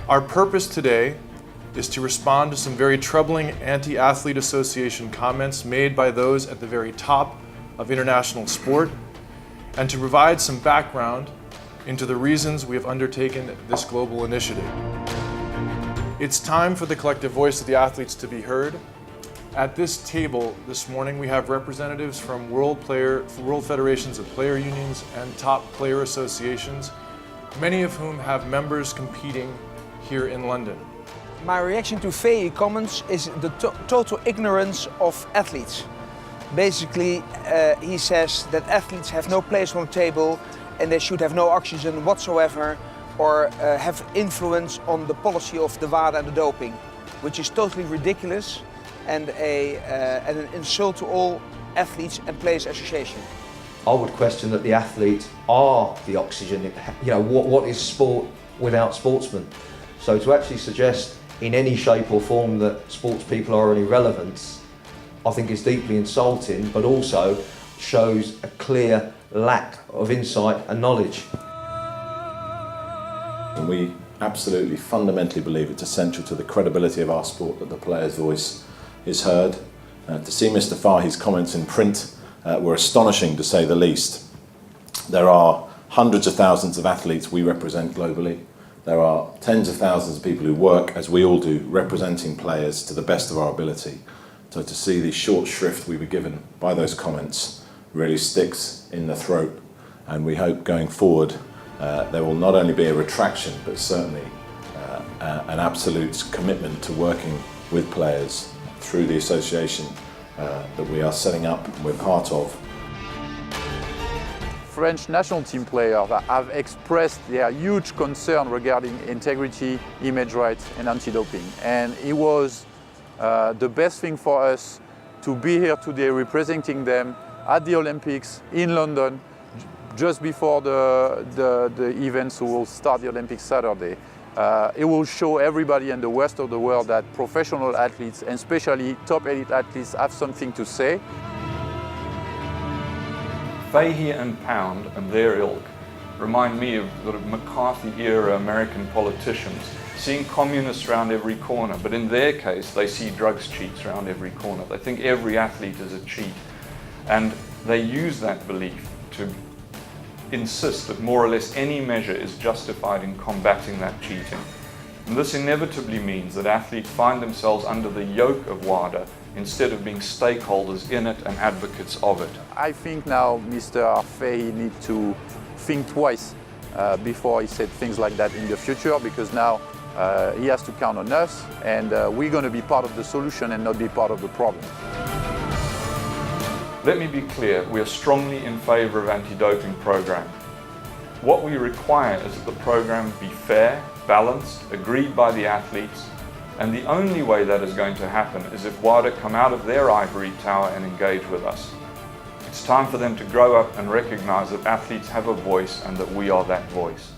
Our purpose today is to respond to some very troubling anti-athlete association comments made by those at the very top of international sport, and to provide some background into the reasons we have undertaken this global initiative. It's time for the collective voice of the athletes to be heard. At this table this morning, we have representatives from world federations of player unions and top player associations, many of whom have members competing here in London. My reaction to Fahey comments is the total ignorance of athletes. Basically, he says that athletes have no place on the table and they should have no oxygen whatsoever or have influence on the policy of the WADA and the doping, which is totally ridiculous and an insult to all athletes and players association. I would question that the athletes are the oxygen. You know, what is sport without sportsmen? So to actually suggest in any shape or form that sports people are any relevance, I think is deeply insulting, but also shows a clear lack of insight and knowledge. And we absolutely fundamentally believe it's essential to the credibility of our sport that the player's voice is heard. To see Mr. Fahey's comments in print were astonishing, to say the least. There are hundreds of thousands of athletes we represent globally. There are tens of thousands of people who work, as we all do, representing players to the best of our ability. So to see the short shrift we were given by those comments really sticks in the throat, and we hope going forward there will not only be a retraction, but certainly an absolute commitment to working with players through the association that we are setting up and we're part of. French national team players have expressed their huge concern regarding integrity, image rights and anti-doping. And it was the best thing for us to be here today representing them at the Olympics in London just before the events who will start the Olympics Saturday. It will show everybody in the rest of the world that professional athletes, and especially top elite athletes, have something to say. Fahey and Pound and their ilk remind me of sort of McCarthy-era American politicians, seeing communists around every corner, but in their case they see drugs cheats around every corner. They think every athlete is a cheat, and they use that belief to insist that more or less any measure is justified in combating that cheating. And this inevitably means that athletes find themselves under the yoke of WADA instead of being stakeholders in it and advocates of it. I think now Mr. Fahey needs to think twice before he said things like that in the future, because now he has to count on us, and we're going to be part of the solution and not be part of the problem. Let me be clear, we are strongly in favour of anti-doping program. What we require is that the program be fair, balanced, agreed by the athletes, and the only way that is going to happen is if WADA come out of their ivory tower and engage with us. It's time for them to grow up and recognise that athletes have a voice and that we are that voice.